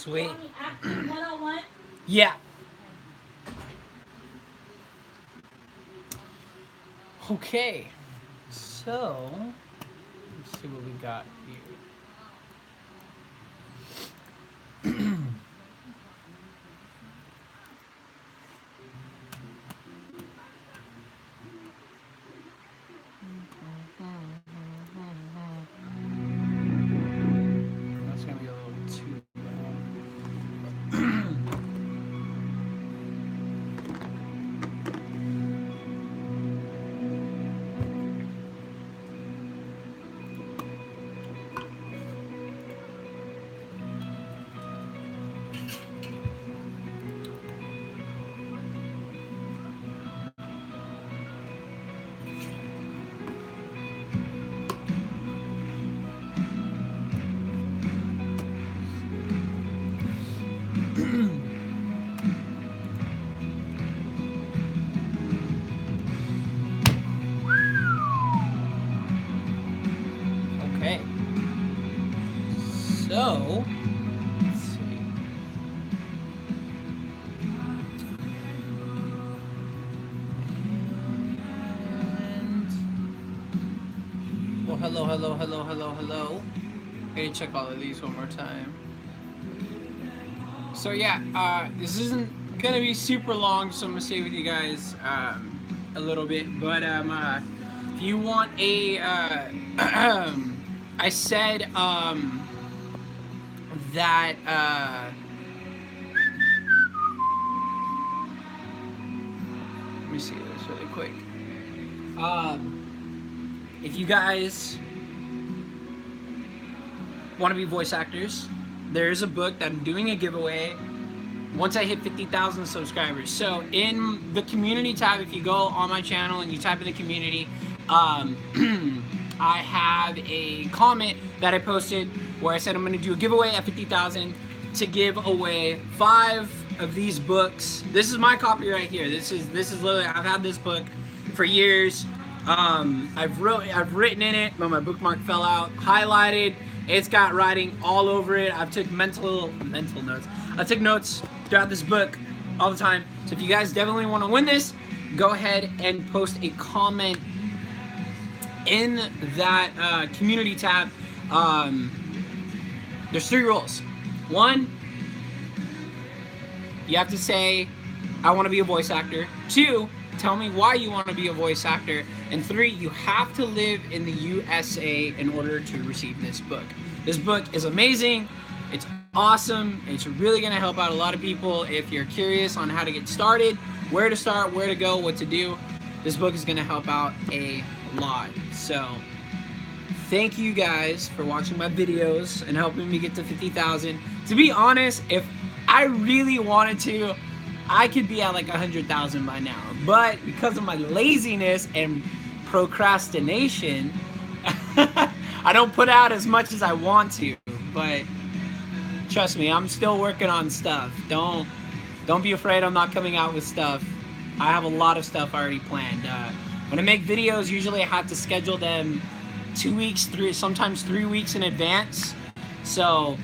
Sweet. Want me acting 101? Yeah. Okay. So, let's see what we got here. That's gonna be a little too loud. Okay. So, let's see. And well, hello, hello, hello, hello, hello. Okay, check all of these one more time. So yeah, this isn't gonna be super long, so I'm gonna stay with you guys a little bit. But if you want a, I said that let me see this really quick. If you guys want to be voice actors, there's a book that I'm doing a giveaway once I hit 50,000 subscribers. So in the community tab, if you go on my channel and you type in the community, I have a comment that I posted where I said I'm going to do a giveaway at 50,000 to give away 5 of these books. This is my copy right here. This is literally, I've had this book for years. I've written in it, but my bookmark fell out. Highlighted. It's got writing all over it. I've took mental notes. I took notes throughout this book all the time. So if you guys definitely want to win this, go ahead and post a comment in that community tab. There's 3 rules. 1, you have to say, I want to be a voice actor. 2, tell me why you want to be a voice actor. And 3, you have to live in the USA in order to receive this book. This book is amazing. It's awesome. It's really going to help out a lot of people. If you're curious on how to get started, where to start, where to go, what to do, this book is going to help out a lot. So thank you guys for watching my videos and helping me get to 50,000. To be honest, if I really wanted to, I could be at like 100,000 by now. But because of my laziness and procrastination, I don't put out as much as I want to. But trust me, I'm still working on stuff. Don't be afraid I'm not coming out with stuff. I have a lot of stuff already planned. When I make videos, usually I have to schedule them 2 weeks, sometimes 3 weeks in advance. So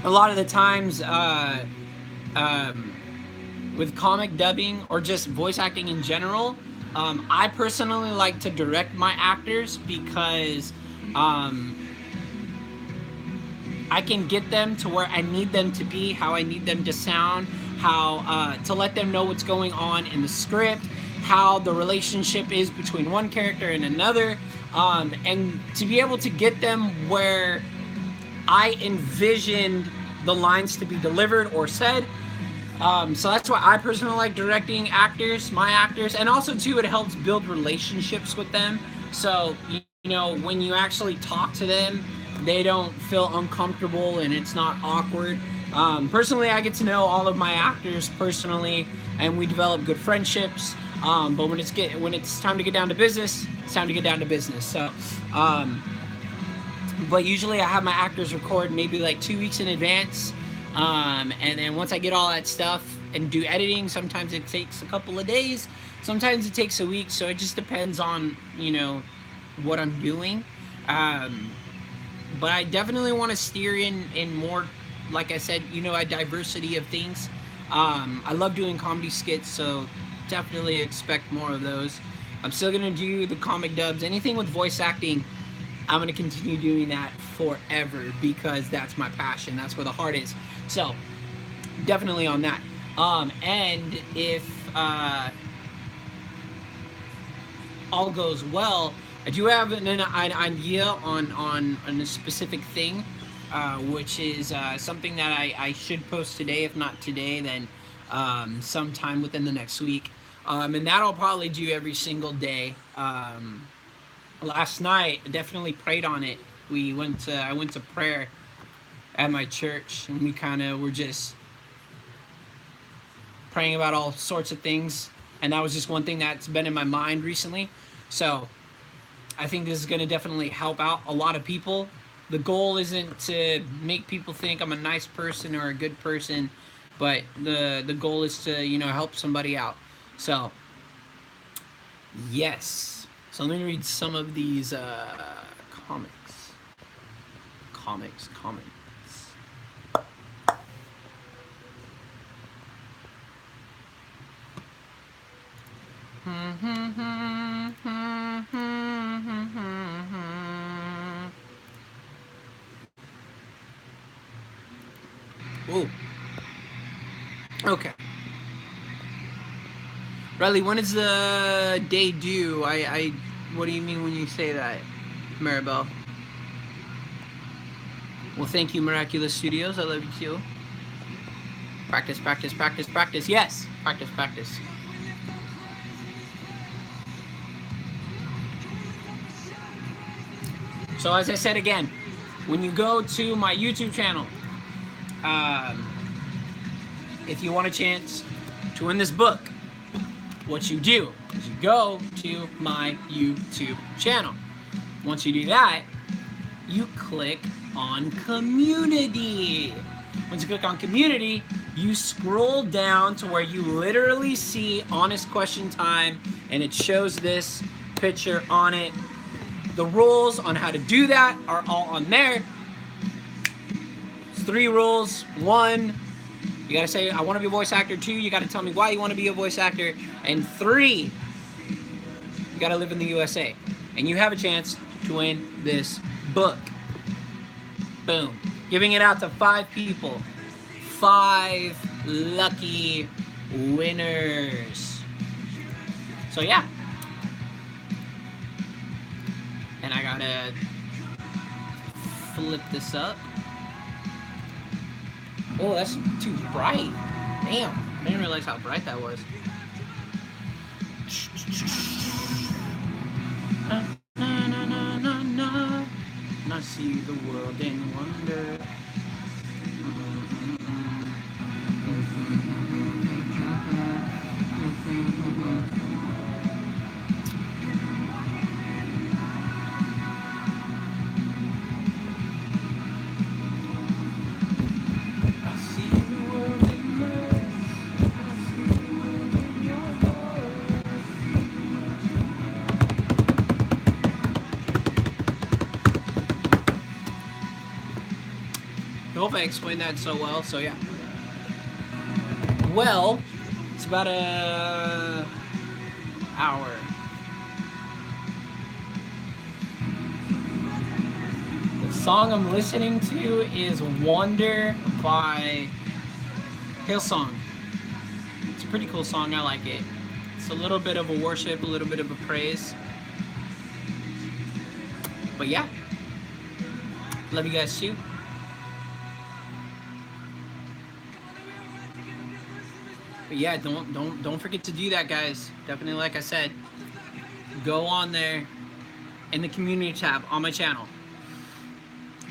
a lot of the times with comic dubbing or just voice acting in general, I personally like to direct my actors because I can get them to where I need them to be, how I need them to sound, how to let them know what's going on in the script, how the relationship is between one character and another, and to be able to get them where I envisioned the lines to be delivered or said. So that's why I personally like directing actors, my actors, and also too it helps build relationships with them. So you know, when you actually talk to them, they don't feel uncomfortable and it's not awkward. Personally, I get to know all of my actors personally, and we develop good friendships. But when it's time to get down to business, it's time to get down to business. So, but usually I have my actors record maybe like 2 weeks in advance. And then once I get all that stuff and do editing, sometimes it takes a couple of days, sometimes it takes a week. So it just depends on, you know, what I'm doing. But I definitely want to steer in more like I said, a diversity of things. I love doing comedy skits, so definitely expect more of those. I'm still gonna do the comic dubs. Anything with voice acting, I'm gonna continue doing that forever because that's my passion. That's where the heart is. So definitely on that. And if all goes well, I do have an idea on a specific thing, which is something that I should post today. If not today, then sometime within the next week. And that I'll probably do every single day. Last night, I definitely prayed on it. I went to prayer at my church, and we kind of were just praying about all sorts of things, and that was just one thing that's been in my mind recently. So I think this is going to definitely help out a lot of people. The goal isn't to make people think I'm a nice person or a good person, but the goal is to help somebody out. So yes, so let me read some of these comics. Ooh. Okay. Riley, when is the day due? What do you mean when you say that, Maribel? Well, thank you, Miraculous Studios. I love you too. Practice, practice, practice, practice. Yes, practice, practice. So as I said again, when you go to my YouTube channel, if you want a chance to win this book, what you do is you go to my YouTube channel. Once you do that, you click on community. Once you click on community, you scroll down to where you literally see honest question time, and it shows this picture on it. The rules on how to do that are all on there. It's 3 rules. 1, you gotta say, I want to be a voice actor. 2, you gotta tell me why you want to be a voice actor. And 3, you gotta live in the USA. And you have a chance to win this book. Boom. Giving it out to 5 people. 5 lucky winners. So yeah. And I gotta flip this up. Oh, that's too bright. Damn, I didn't realize how bright that was. And I see the world in wonder. I hope I explained that so well, so yeah. Well, it's about a hour. The song I'm listening to is Wonder by Hillsong. It's a pretty cool song, I like it. It's a little bit of a worship, a little bit of a praise. But yeah, love you guys too. But yeah, don't forget to do that, guys. Definitely, like I said, go on there in the community tab on my channel.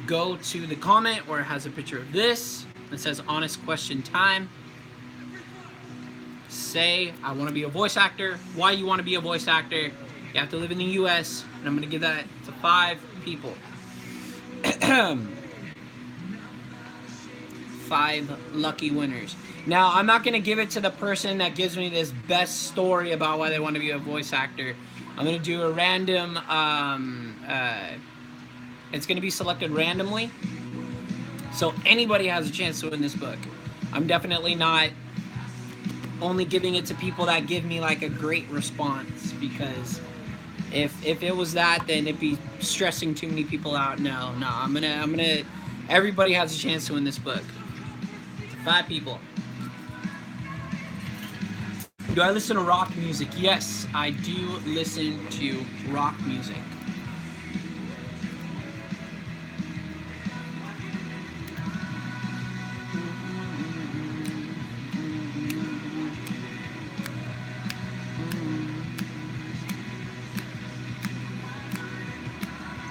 Go to the comment where it has a picture of this. It says honest question time. Say, I want to be a voice actor. Why you want to be a voice actor. You have to live in the US. And I'm going to give that to 5 people. 5 lucky winners. Now, I'm not going to give it to the person that gives me this best story about why they want to be a voice actor. I'm going to do a random, it's going to be selected randomly. So anybody has a chance to win this book. I'm definitely not only giving it to people that give me like a great response, because if it was that, then it'd be stressing too many people out. No, I'm gonna everybody has a chance to win this book. 5 people. Do I listen to rock music? Yes, I do listen to rock music.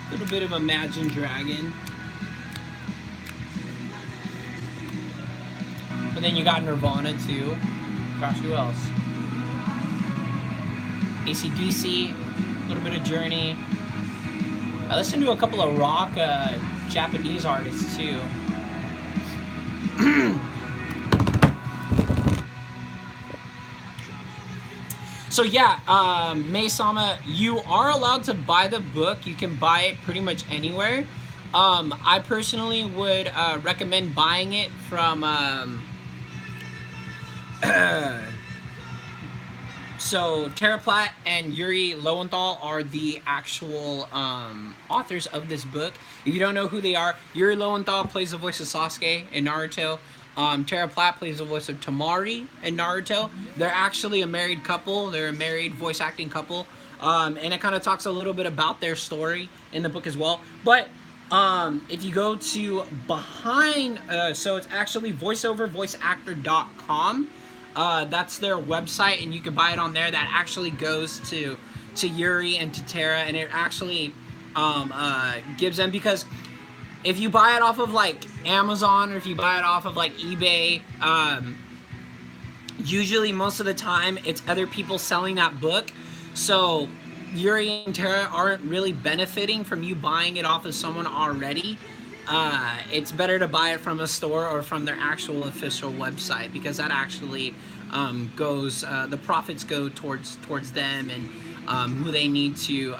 A little bit of Imagine Dragon. But then you got Nirvana too. Gosh, who else? AC/DC, a little bit of Journey. I listen to a couple of rock Japanese artists too. So yeah, May-sama, you are allowed to buy the book. You can buy it pretty much anywhere. I personally would recommend buying it from so Tara Platt and Yuri Lowenthal are the actual authors of this book. If you don't know who they are, Yuri Lowenthal plays the voice of Sasuke in Naruto. Tara Platt plays the voice of Tamari in Naruto. They're actually a married couple. They're a married voice acting couple. And it kind of talks a little bit about their story in the book as well. But if you go to behind, so it's actually voiceovervoiceactor.com. That's their website, and you can buy it on there. That actually goes to Yuri and to Tara, and it actually gives them, because if you buy it off of like Amazon, or if you buy it off of like eBay, usually most of the time it's other people selling that book. So Yuri and Tara aren't really benefiting from you buying it off of someone already. It's better to buy it from a store or from their actual official website, because that actually goes, the profits go towards them, and who they need to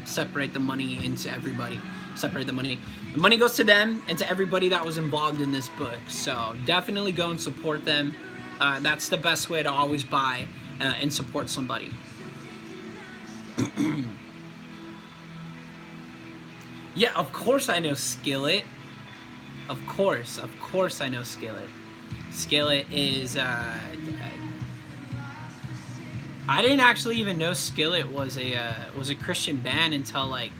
separate the money into everybody. Separate the money. The money goes to them and to everybody that was involved in this book. So definitely go and support them. That's the best way to always buy and support somebody. Yeah, of course I know Skillet. Of course I know Skillet. Skillet is I didn't actually even know Skillet was a Christian band until like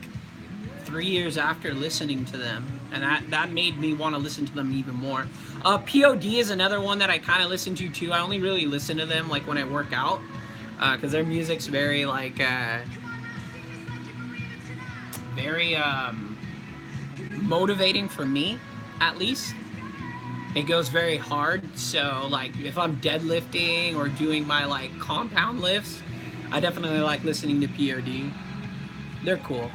3 years after listening to them, and that made me want to listen to them even more. POD is another one that I kind of listen to too. I only really listen to them like when I work out, because their music's very like very motivating for me, at least. It goes very hard, so like if I'm deadlifting or doing my like compound lifts, I definitely like listening to POD. They're cool.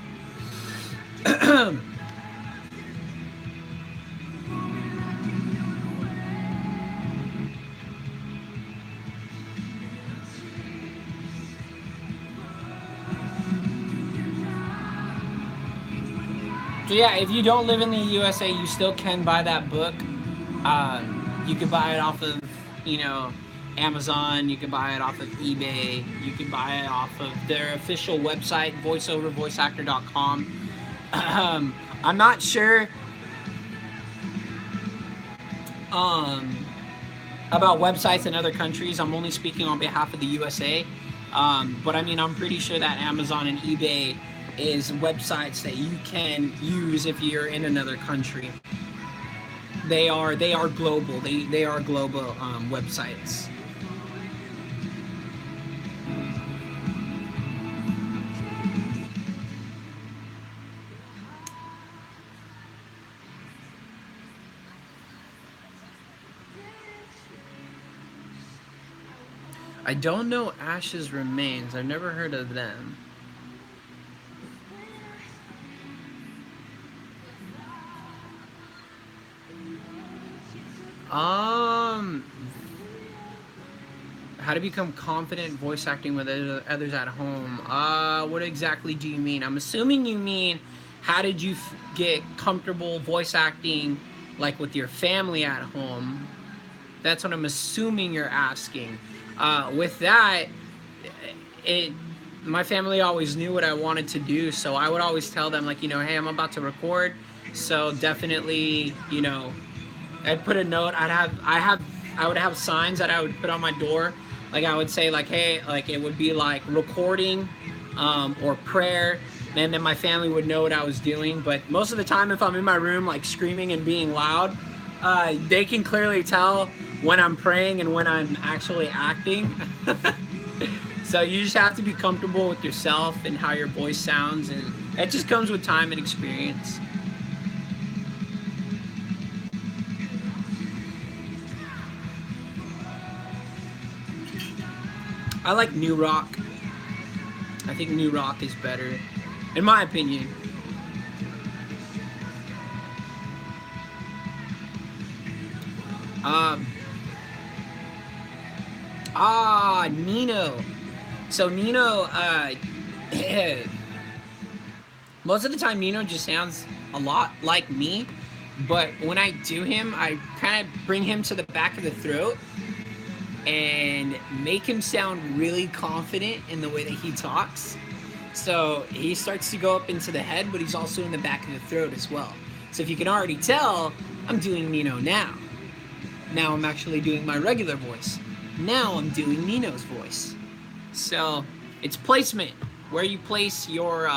So yeah, if you don't live in the USA, you still can buy that book. You can buy it off of, Amazon. You can buy it off of eBay. You can buy it off of their official website, voiceovervoiceactor.com. I'm not sure about websites in other countries. I'm only speaking on behalf of the USA. But I mean, I'm pretty sure that Amazon and eBay is websites that you can use if you're in another country. They are global. They are global websites. I don't know Ashes Remains. I've never heard of them. How to become confident voice acting with others at home. What exactly do you mean? I'm assuming you mean how did you get comfortable voice acting like with your family at home. That's what I'm assuming you're asking. With that, it my family always knew what I wanted to do, so I would always tell them, like, hey, I'm about to record, so definitely, I'd put a note. I would have signs that I would put on my door. Like I would say, like, hey, like it would be like recording, or prayer, and then my family would know what I was doing. But most of the time, if I'm in my room, like screaming and being loud, they can clearly tell when I'm praying and when I'm actually acting. So you just have to be comfortable with yourself and how your voice sounds, and it just comes with time and experience. I like new rock. I think new rock is better, in my opinion. Um, Nino. So Nino, most of the time Nino just sounds a lot like me, but when I do him, I kind of bring him to the back of the throat and make him sound really confident in the way that he talks. So he starts to go up into the head, but he's also in the back of the throat as well. So if you can already tell, I'm doing Nino now. Now I'm actually doing my regular voice. Now I'm doing Nino's voice. So it's placement, where you place your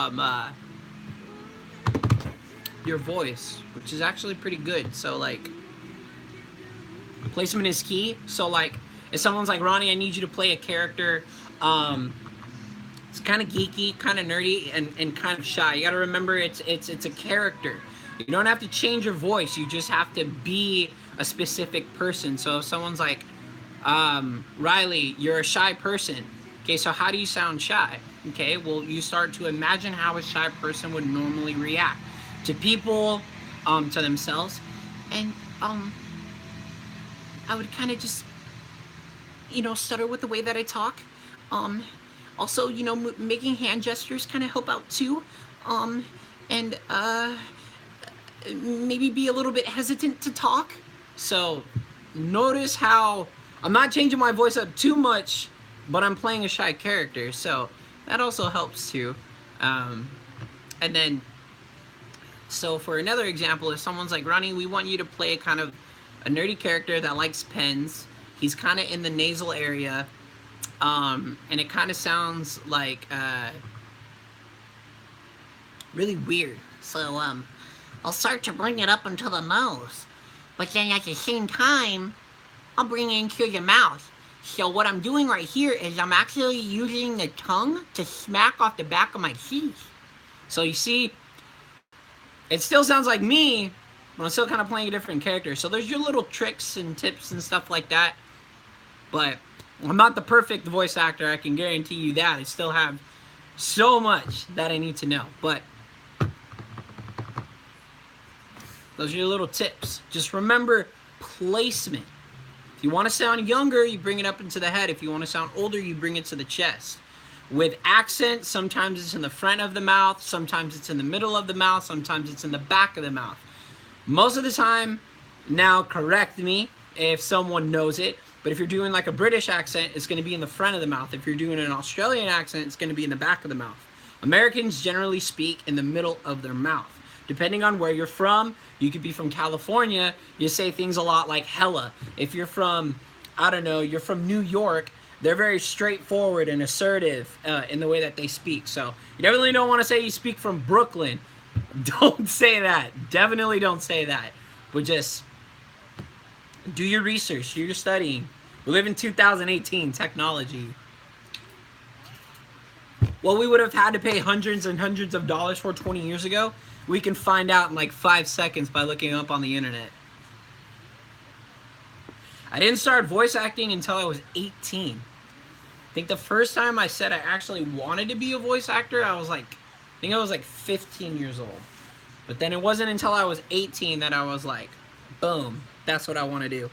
voice, which is actually pretty good. So like, placement is key. So like, if someone's like, Ronnie, I need you to play a character, it's kind of geeky, kind of nerdy, and kind of shy. You got to remember, it's a character. You don't have to change your voice. You just have to be a specific person. So if someone's like, Riley, you're a shy person. Okay, so how do you sound shy? Okay, well, you start to imagine how a shy person would normally react to people, to themselves, and I would kind of just, stutter with the way that I talk. Also, making hand gestures kind of help out too. And maybe be a little bit hesitant to talk. So notice how I'm not changing my voice up too much, but I'm playing a shy character. So that also helps too. And then, so for another example, if someone's like, Ronnie, we want you to play kind of a nerdy character that likes pens. He's kind of in the nasal area. And it kind of sounds like really weird. So I'll start to bring it up into the nose, but then at the same time, I'll bring it into your mouth. So what I'm doing right here is I'm actually using the tongue to smack off the back of my teeth. So you see, it still sounds like me, but I'm still kind of playing a different character. So there's your little tricks and tips and stuff like that. But I'm not the perfect voice actor, I can guarantee you that. I still have so much that I need to know. But those are your little tips. Just remember placement. If you want to sound younger, you bring it up into the head. If you want to sound older, you bring it to the chest. With accent, sometimes it's in the front of the mouth, sometimes it's in the middle of the mouth, sometimes it's in the back of the mouth. Most of the time, now correct me if someone knows it, but if you're doing like a British accent, it's going to be in the front of the mouth. If you're doing an Australian accent, it's going to be in the back of the mouth. Americans generally speak in the middle of their mouth. Depending on where you're from, you could be from California, you say things a lot like hella. If you're from, I don't know, you're from New York, they're very straightforward and assertive in the way that they speak. So you definitely don't want to say you speak from Brooklyn. Don't say that. Definitely don't say that. But just do your research, do your studying. We live in 2018, technology. What we would have had to pay hundreds and hundreds of dollars for 20 years ago, we can find out in like 5 seconds by looking up on the internet. I didn't start voice acting until I was 18. I think the first time I said I actually wanted to be a voice actor, I think I was like 15 years old. But then it wasn't until I was 18 that I was like, boom, that's what I want to do.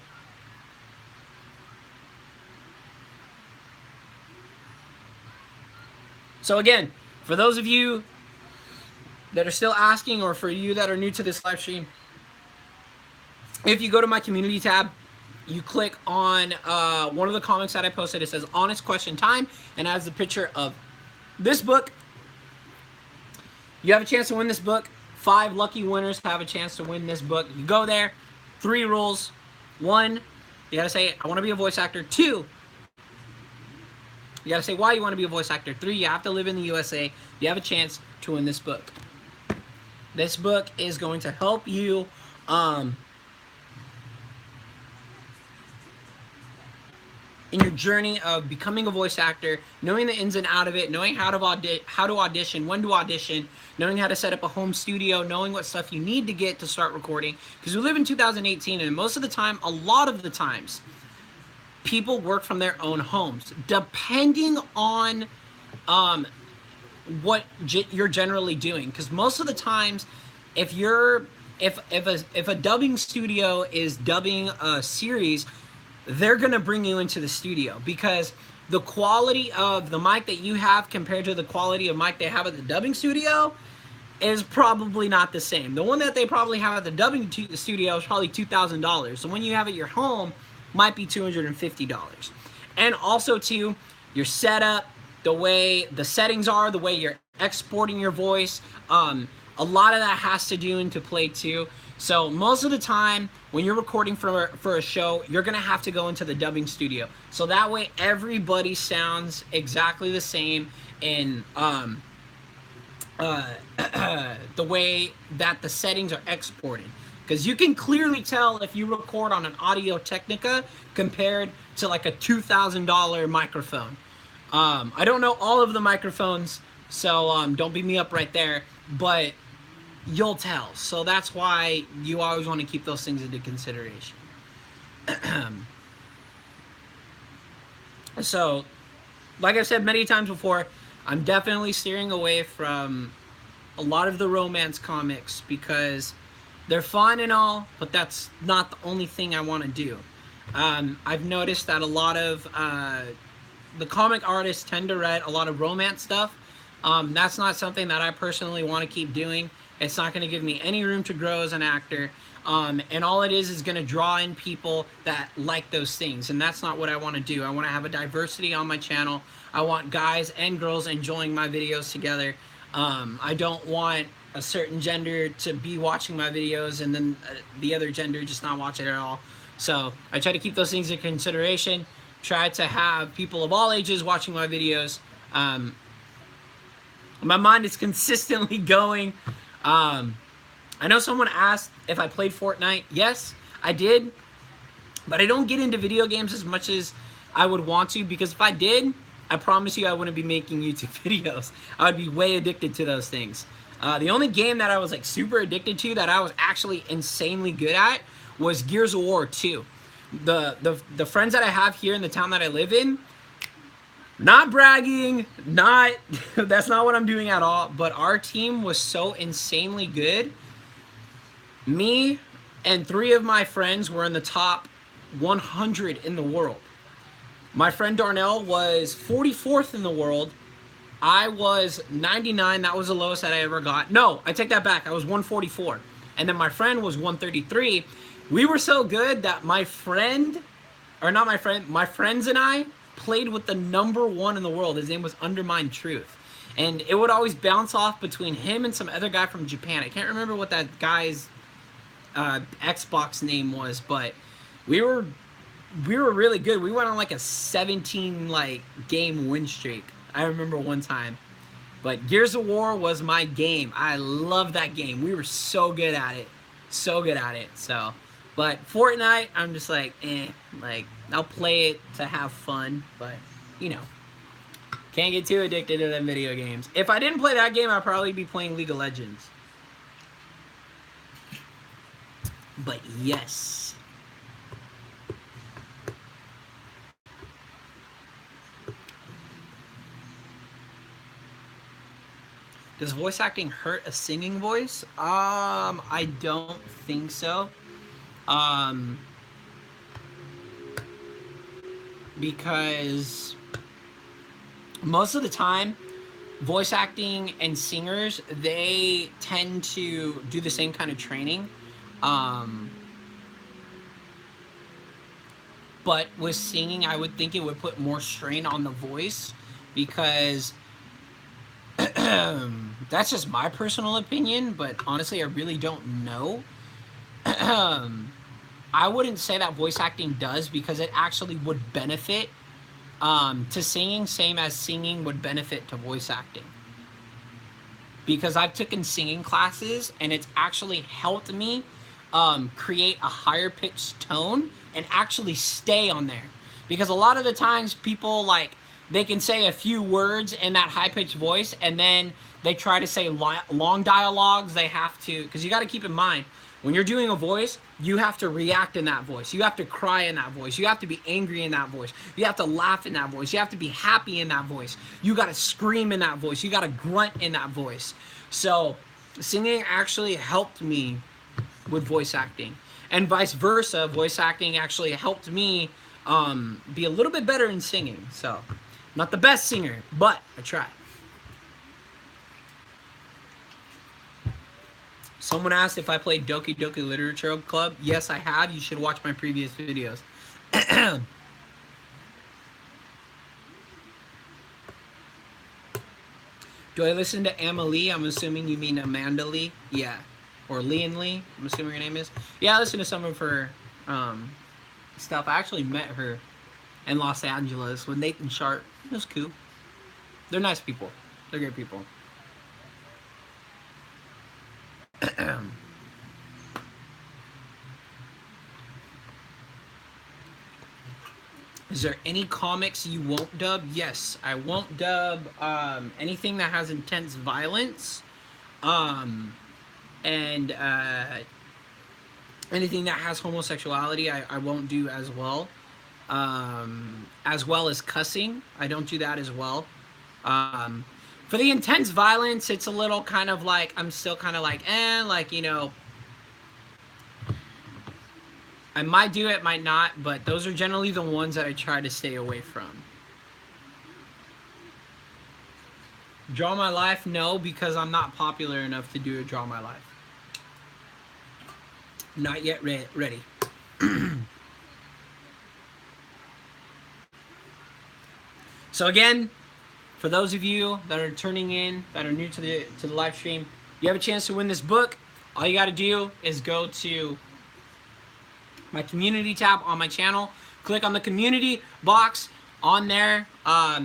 So again, for those of you that are still asking, or for you that are new to this live stream, If you go to my community tab, you click on one of the comics that I posted. It says Honest Question Time and has the picture of this book. You have a chance to win this book. 5 lucky winners have a chance to win this book. You go there. 3 rules. 1, you gotta say, I want to be a voice actor. 2, you gotta say why you want to be a voice actor. 3, you have to live in the USA. You have a chance to win this book. This book is going to help you in your journey of becoming a voice actor, knowing the ins and outs of it, knowing how to audition, when to audition, knowing how to set up a home studio, knowing what stuff you need to get to start recording. Because we live in 2018, and most of the time, a lot of the times, people work from their own homes, depending on what you're generally doing. Because most of the times, if a dubbing studio is dubbing a series, they're going to bring you into the studio because the quality of the mic that you have compared to the quality of mic they have at the dubbing studio is probably not the same. The one that they probably have at the dubbing studio is probably $2,000. The one you have at your home might be $250. And also too, your setup, the way the settings are, the way you're exporting your voice, a lot of that has to do into play too. So most of the time when you're recording for a show, you're gonna have to go into the dubbing studio. So that way everybody sounds exactly the same in the way that the settings are exported. Because you can clearly tell if you record on an Audio Technica compared to like a $2,000 microphone. I don't know all of the microphones, so don't beat me up right there, but you'll tell. So that's why you always want to keep those things into consideration. So, like I've said many times before, I'm definitely steering away from a lot of the romance comics because they're fun and all, but that's not the only thing I want to do. I've noticed that a lot of the comic artists tend to write a lot of romance stuff. That's not something that I personally want to keep doing. It's not going to give me any room to grow as an actor. And all it is going to draw in people that like those things. And that's not what I want to do. I want to have a diversity on my channel. I want guys and girls enjoying my videos together. I don't want a certain gender to be watching my videos and then the other gender just not watch it at all. So I try to keep those things in consideration. Try to have people of all ages watching my videos. My mind is consistently going. I know someone asked if I played Fortnite. Yes, I did. But I don't get into video games as much as I would want to, because if I did, I promise you I wouldn't be making YouTube videos. I would be way addicted to those things. The only game that I was like super addicted to that I was actually insanely good at was Gears of War 2. The friends that I have here in the town that I live in, not bragging, that's not what I'm doing at all, but our team was so insanely good. Me and 3 of my friends were in the top 100 in the world. My friend Darnell was 44th in the world. I was 99. That was the lowest that I ever got. No, I take that back. I was 144. And then my friend was 133. We were so good that my friends and I played with the #1 in the world. His name was Undermine Truth. And it would always bounce off between him and some other guy from Japan. I can't remember what that guy's Xbox name was, but we were really good. We went on like a 17 game win streak. I remember one time. But Gears of War was my game. I love that game. We were so good at it. So good at it. So, but Fortnite, I'm just like, I'll play it to have fun, but you know, can't get too addicted to them video games. If I didn't play that game, I'd probably be playing League of Legends. But yes. Does voice acting hurt a singing voice? I don't think so. Because most of the time, voice acting and singers, they tend to do the same kind of training. But with singing, I would think it would put more strain on the voice because that's just my personal opinion, but honestly, I really don't know. I wouldn't say that voice acting does because it actually would benefit to singing, same as singing would benefit to voice acting. Because I've taken singing classes and it's actually helped me create a higher pitched tone and actually stay on there. Because a lot of the times people like they can say a few words in that high pitched voice and then they try to say long dialogues. They have to, because you got to keep in mind when you're doing a voice, you have to react in that voice. You have to cry in that voice. You have to be angry in that voice. You have to laugh in that voice. You have to be happy in that voice. You got to scream in that voice. You got to grunt in that voice. So singing actually helped me with voice acting. And vice versa, voice acting actually helped me be a little bit better in singing. So, not the best singer, but I try. Someone asked if I played Doki Doki Literature Club. Yes, I have. You should watch my previous videos. Do I listen to Amma Lee? I'm assuming you mean Amanda Lee. Yeah. Or Leon Lee, I'm assuming her name is. Yeah, I listen to some of her stuff. I actually met her in Los Angeles with Nathan Sharp. It was cool. They're nice people. They're great people. Is there any comics you won't dub? Yes, I won't dub anything that has intense violence. And anything that has homosexuality, I won't do as well as cussing. I don't do that as well. For the intense violence, it's a little kind of like, I'm still kind of like, like, you know, I might do it, might not, but those are generally the ones that I try to stay away from. Draw My Life, no, because I'm not popular enough to do a Draw My Life. Not yet ready. So again, for those of you that are turning in, that are new to the live stream, you have a chance to win this book. All you got to do is go to my community tab on my channel, click on the community box on there.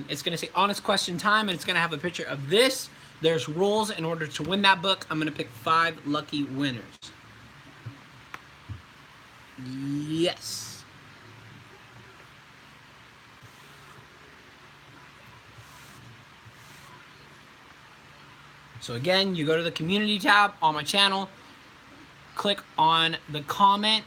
It's going to say honest question time, and it's going to have a picture of this. There's rules in order to win that book. I'm going to pick 5 lucky winners. Yes. So again, you go to the community tab on my channel, click on the comment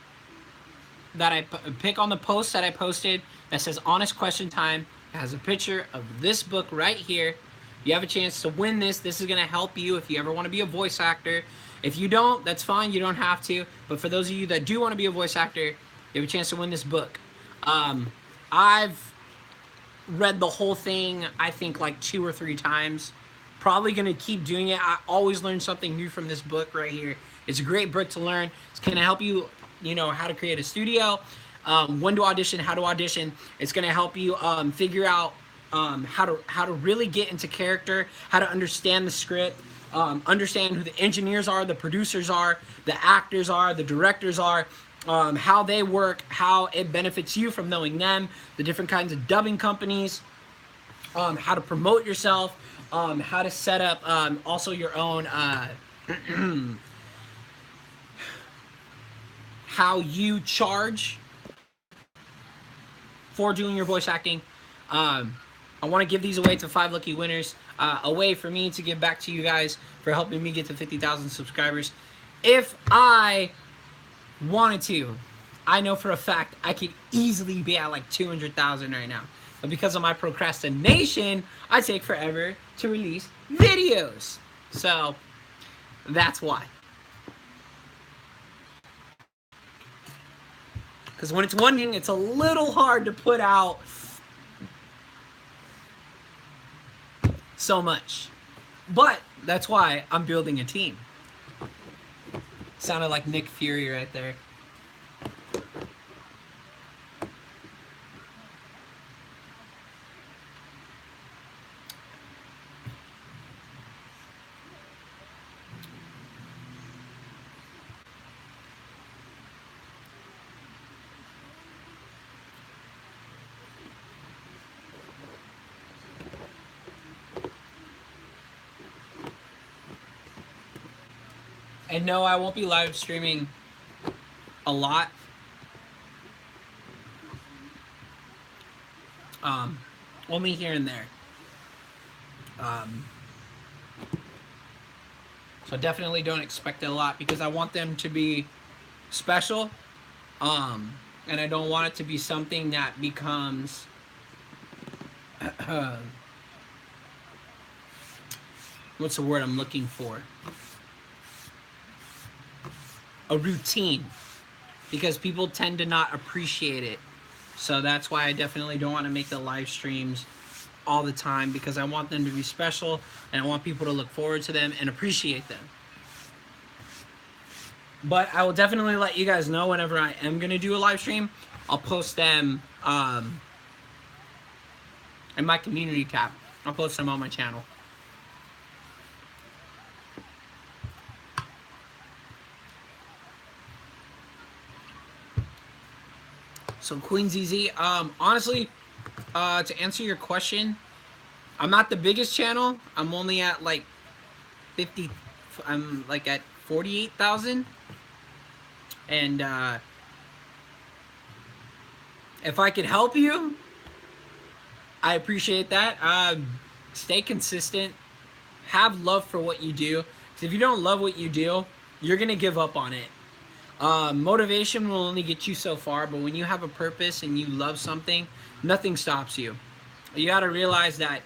that I pick on the post that I posted that says honest question time. It has a picture of this book right here. You have a chance to win this. This is going to help you if you ever want to be a voice actor. If you don't, that's fine. You don't have to. But for those of you that do want to be a voice actor, you have a chance to win this book. I've read the whole thing, I think, like 2 or 3 times. Probably going to keep doing it. I always learn something new from this book right here. It's a great book to learn. It's going to help you, you know, how to create a studio, when to audition, how to audition. It's going to help you figure out how to really get into character, how to understand the script, understand who the engineers are, the producers are, the actors are, the directors are, how they work, how it benefits you from knowing them, the different kinds of dubbing companies, how to promote yourself, how to set up also your own, how you charge for doing your voice acting. I want to give these away to 5 lucky winners, a way for me to give back to you guys for helping me get to 50,000 subscribers. If I wanted to, I know for a fact I could easily be at like 200,000 right now. But because of my procrastination, I take forever to release videos. So that's why. Because when it's one thing, it's a little hard to put out so much. But that's why I'm building a team. Sounded like Nick Fury right there. And no, I won't be live streaming a lot. Um, Only here and there. Um, so definitely don't expect it a lot because I want them to be special. And I don't want it to be something that becomes what's the word I'm looking for? A routine. Because people tend to not appreciate it. So that's why I definitely don't want to make the live streams all the time, because I want them to be special and I want people to look forward to them and appreciate them. But I will definitely let you guys know whenever I am going to do a live stream. I'll post them in my community tab. I'll post them on my channel. So Queen ZZ, honestly, to answer your question, I'm not the biggest channel. I'm only at like 50. I'm like at 48,000. And if I could help you, I appreciate that. Stay consistent. Have love for what you do. Because if you don't love what you do, you're gonna give up on it. Motivation will only get you so far, but when you have a purpose and you love something, nothing stops you. You got to realize that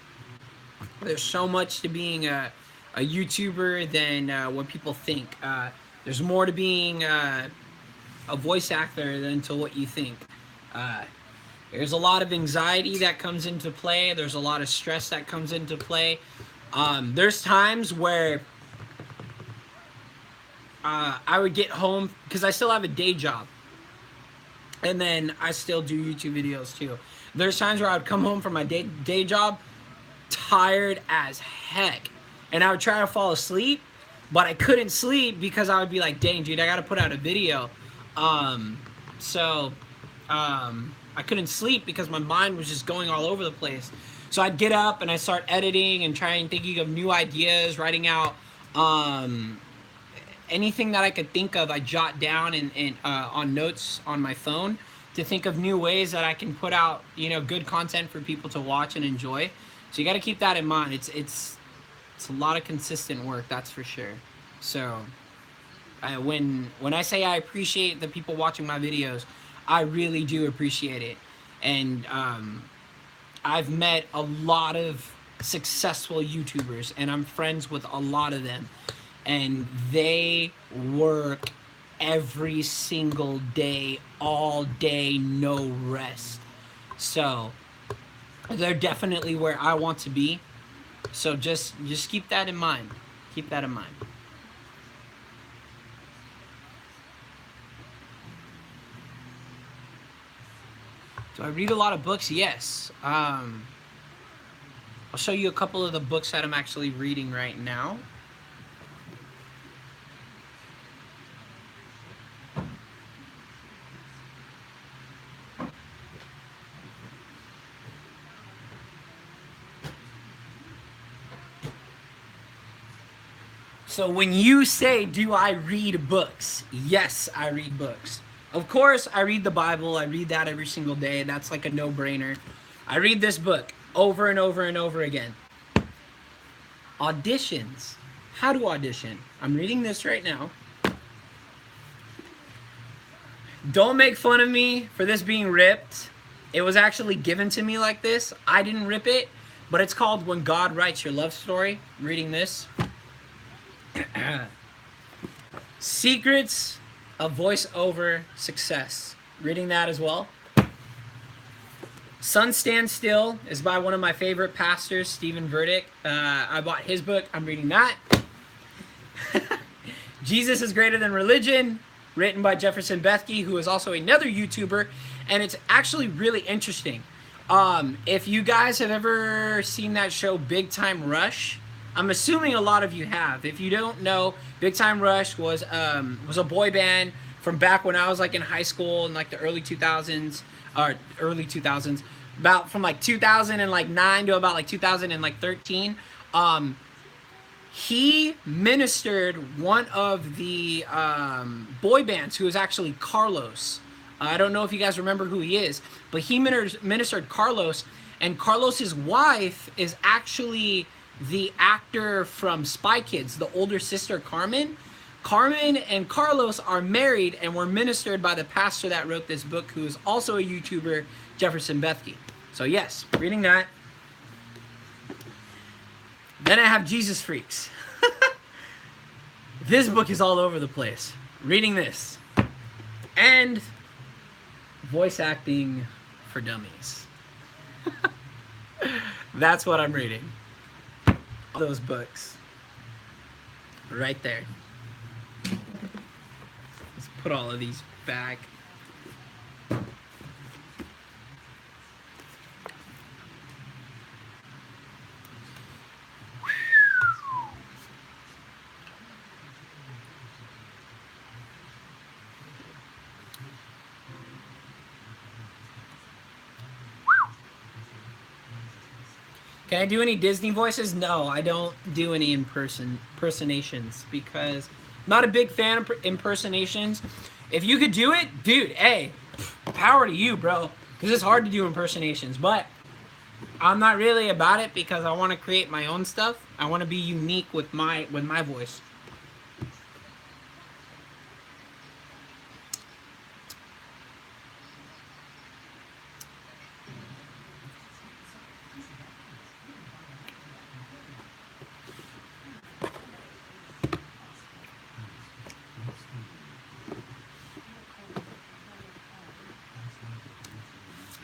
there's so much to being a YouTuber than what people think. There's more to being a voice actor than to what you think. There's a lot of anxiety that comes into play. There's a lot of stress that comes into play. There's times where I would get home, because I still have a day job, and then I still do YouTube videos too. There's times where I would come home from my day job tired as heck, and I would try to fall asleep, but I couldn't sleep because I would be like, dang dude, I gotta put out a video. I couldn't sleep because my mind was just going all over the place. So I'd get up and I'd start editing and trying, thinking of new ideas, writing out anything that I could think of. I jot down and on notes on my phone to think of new ways that I can put out, you know, good content for people to watch and enjoy. So you got to keep that in mind. It's a lot of consistent work, that's for sure. So when I say I appreciate the people watching my videos, I really do appreciate it. And I've met a lot of successful YouTubers, and I'm friends with a lot of them, and they work every single day, all day, no rest. So they're definitely where I want to be. So just keep that in mind. Keep that in mind. Do I read a lot of books? Yes. I'll show you a couple of the books that I'm actually reading right now. So when you say, do I read books? Yes, I read books. Of course, I read the Bible. I read that every single day. That's like a no-brainer. I read this book over and over and over again. Auditions. How to audition. I'm reading this right now. Don't make fun of me for this being ripped. It was actually given to me like this. I didn't rip it, but it's called When God Writes Your Love Story. I'm reading this. Secrets of Voiceover Success. Reading that as well. Sun Stand Still is by one of my favorite pastors, Stephen Furtick. I bought his book. I'm reading that. Jesus is Greater Than Religion, written by Jefferson Bethke, who is also another YouTuber, and it's actually really interesting. If you guys have ever seen that show Big Time Rush, I'm assuming a lot of you have. If you don't know, Big Time Rush was a boy band from back when I was like in high school in like the early 2000s, or early 2000s, about from like 2009 to about like 2013. He ministered one of the boy bands, who was actually Carlos. I don't know if you guys remember who he is, but he ministered Carlos, and Carlos's wife is actually the actor from Spy Kids, the older sister Carmen. Carmen and Carlos are married and were ministered by the pastor that wrote this book, who is also a YouTuber, Jefferson Bethke. So yes, reading that. Then I have Jesus Freaks. This book is all over the place. Reading this. And voice acting for dummies. That's what I'm reading. Those books. Right there. Let's put all of these back. Can I do any Disney voices? No, I don't do any impersonations because I'm not a big fan of impersonations. If you could do it, dude, hey, power to you, bro. Because it's hard to do impersonations, but I'm not really about it because I want to create my own stuff. I want to be unique with my voice.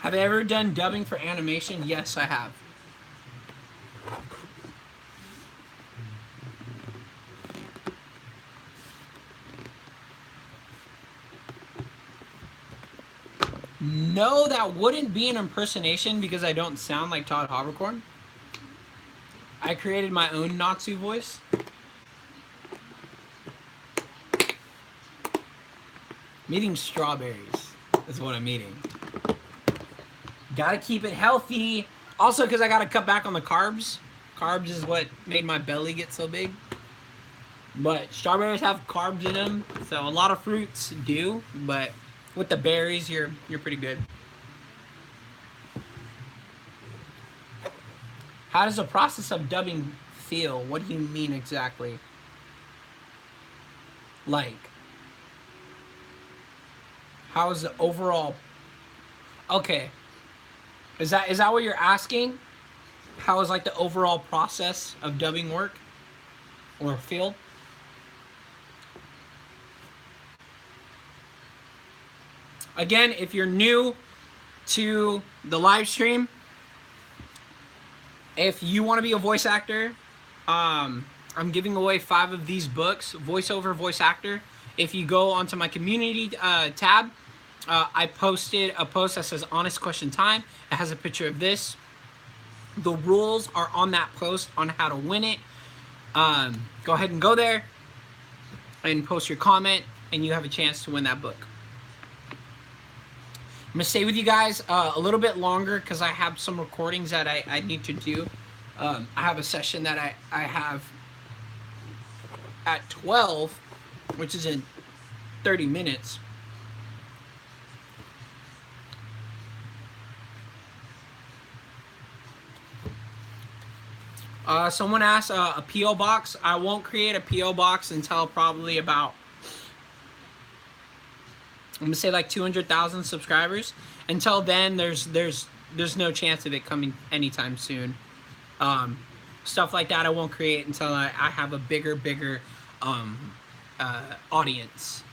Have I ever done dubbing for animation? Yes, I have. No, that wouldn't be an impersonation because I don't sound like Todd Haberkorn. I created my own Natsu voice. I'm eating strawberries is what I'm eating. Gotta keep it healthy. Also, because I gotta cut back on the carbs. Carbs is what made my belly get so big. But strawberries have carbs in them, so a lot of fruits do. But with the berries, you're pretty good. How does the process of dubbing feel? What do you mean exactly? Like, how is the overall? Okay. Is that what you're asking? How is like the overall process of dubbing work or feel? Again, if you're new to the live stream, if you want to be a voice actor, I'm giving away 5 of these books, voiceover, voice actor. If you go onto my community tab, I posted a post that says honest question time. It has a picture of this. The rules are on that post on how to win it. Go ahead and go there and post your comment and you have a chance to win that book. I'm gonna stay with you guys a little bit longer because I have some recordings that I need to do. I have a session that I have at 12, which is in 30 minutes. Someone asked a P.O. box. I won't create a P.O. box until probably about, I'm gonna say like 200,000 subscribers. Until then, there's no chance of it coming anytime soon. Stuff like that I won't create until I have a bigger audience.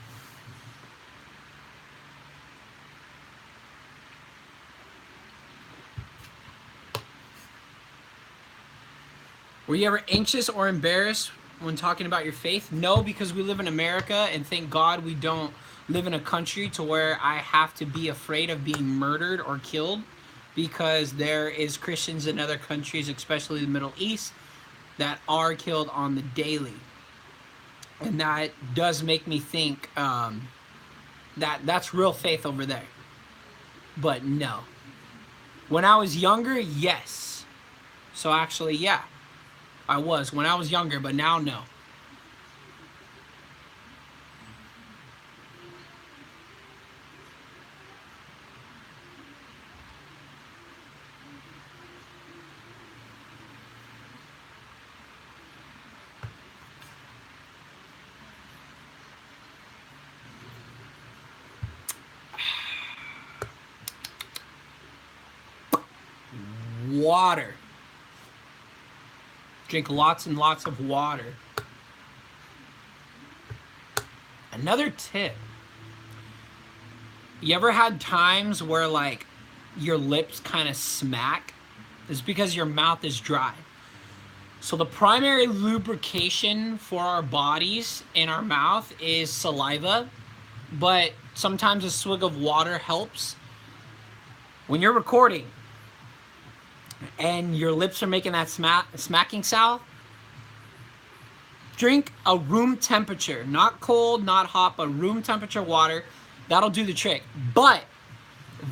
Were you ever anxious or embarrassed when talking about your faith? No, because we live in America, and thank God we don't live in a country to where I have to be afraid of being murdered or killed, because there is Christians in other countries, especially the Middle East, that are killed on the daily. And that does make me think that's real faith over there. But no. When I was younger, yes. So actually, yeah. I was when I was younger, but now no. Water. Drink lots and lots of water. Another tip. You ever had times where like your lips kind of smack? It's because your mouth is dry. So the primary lubrication for our bodies in our mouth is saliva, but sometimes a swig of water helps. When you're recording and your lips are making that smacking sound, drink a room temperature, not cold, not hot, but room temperature water. That'll do the trick. But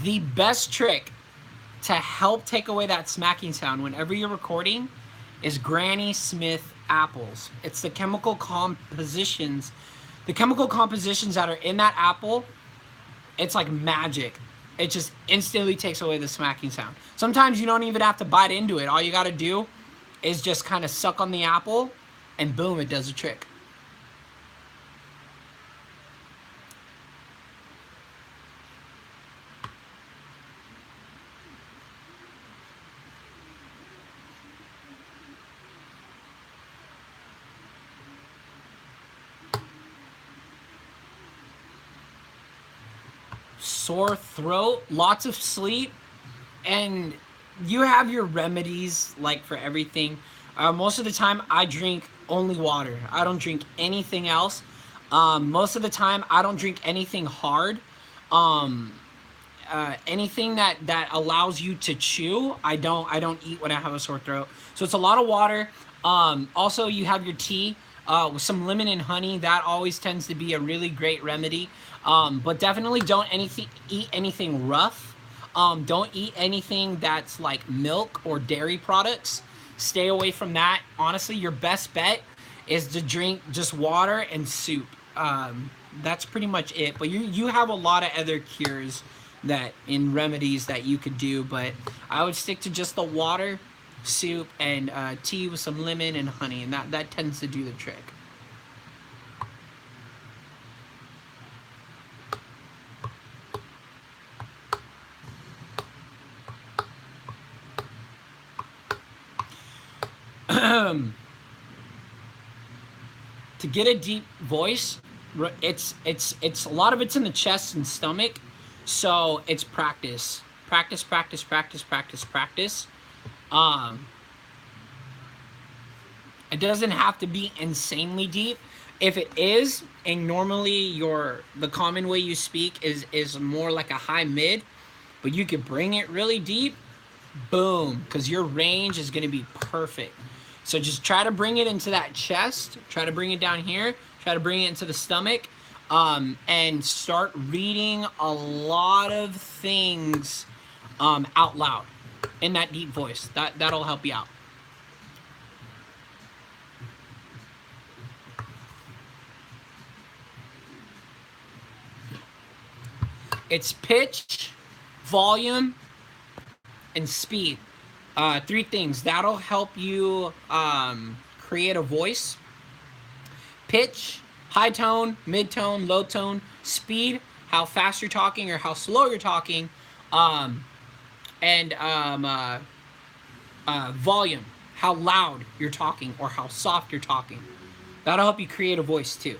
the best trick to help take away that smacking sound whenever you're recording is Granny Smith apples. It's the chemical compositions that are in that apple. It's like magic. It just instantly takes away the smacking sound. Sometimes you don't even have to bite into it. All you got to do is just kind of suck on the apple, and boom, it does the trick. Sore throat, lots of sleep, and you have your remedies like for everything. Most of the time, I drink only water. I don't drink anything else. Most of the time, I don't drink anything hard. Um, Anything that allows you to chew, I don't eat when I have a sore throat. So it's a lot of water. Also, you have your tea with some lemon and honey. That always tends to be a really great remedy. But definitely don't eat anything rough. Don't eat anything that's like milk or dairy products. Stay away from that. Honestly, your best bet is to drink just water and soup. That's pretty much it. But you have a lot of other cures that in remedies that you could do, but I would stick to just the water, soup, and tea with some lemon and honey, and that tends to do the trick. To get a deep voice, it's a lot of it's in the chest and stomach, so it's practice, practice, practice, practice, practice, practice. Um, it doesn't have to be insanely deep. If it is, and normally the common way you speak is more like a high mid, but you could bring it really deep, boom, because your range is going to be perfect. So just try to bring it into that chest, try to bring it down here, try to bring it into the stomach, and start reading a lot of things out loud in that deep voice. That'll help you out. It's pitch, volume, and speed. Three things that'll help you create a voice: pitch, high tone, mid tone, low tone; speed, how fast you're talking or how slow you're talking; um, and volume, how loud you're talking or how soft you're talking. That'll help you create a voice too.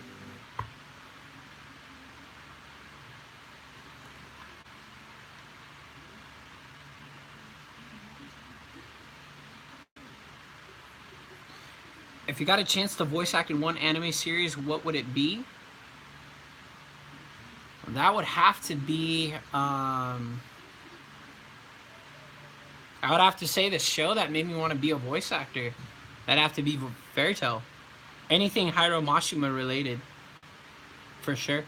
If you got a chance to voice act in one anime series, what would it be? That would have to be. I would have to say the show that made me want to be a voice actor. That'd have to be Fairy Tail. Anything Hiro Mashima related, for sure.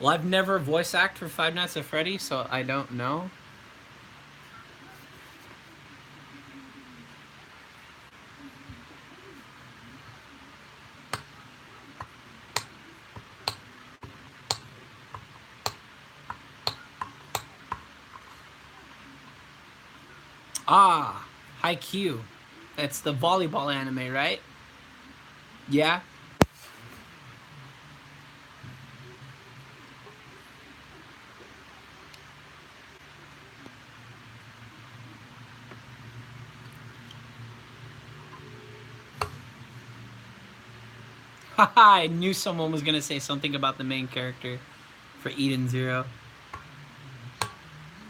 Well, I've never voice acted for Five Nights at Freddy's, so I don't know. Ah, Haikyuu. That's the volleyball anime, right? Yeah. Haha, I knew someone was gonna say something about the main character for Eden Zero.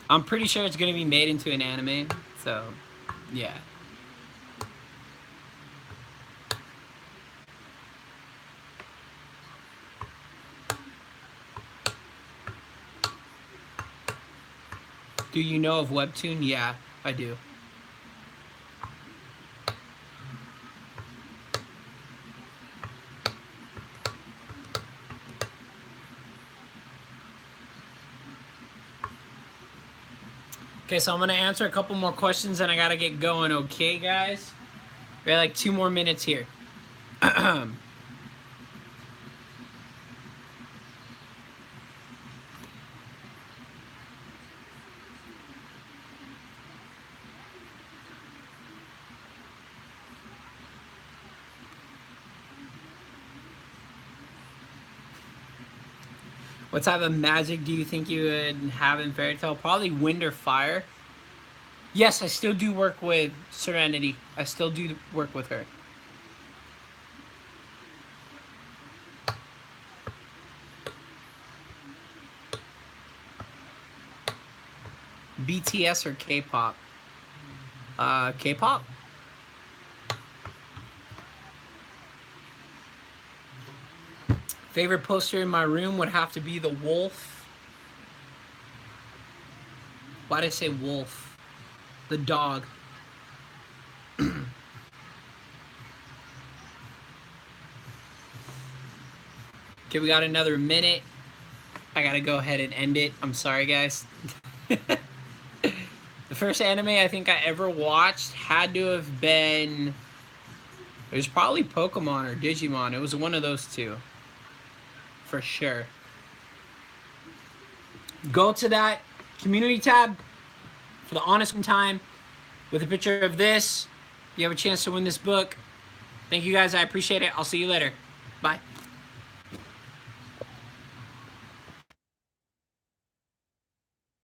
I'm pretty sure it's gonna be made into an anime, so yeah. Do you know of Webtoon? Yeah, I do. Okay, so I'm gonna answer a couple more questions and I gotta get going, okay, guys? We got like 2 more minutes here. What type of magic do you think you would have in Fairy Tail? Probably wind or fire. Yes, I still do work with Serenity. I still do work with her. BTS or K-pop? K-pop? Favorite poster in my room would have to be the wolf. Why did I say wolf? The dog. Okay, we got another minute. I gotta go ahead and end it. I'm sorry, guys. The first anime I think I ever watched had to have been... It was probably Pokemon or Digimon. It was one of those two. For sure. Go to that community tab for the honest time with a picture of this. You have a chance to win this book. Thank you guys. I appreciate it. I'll see you later. Bye.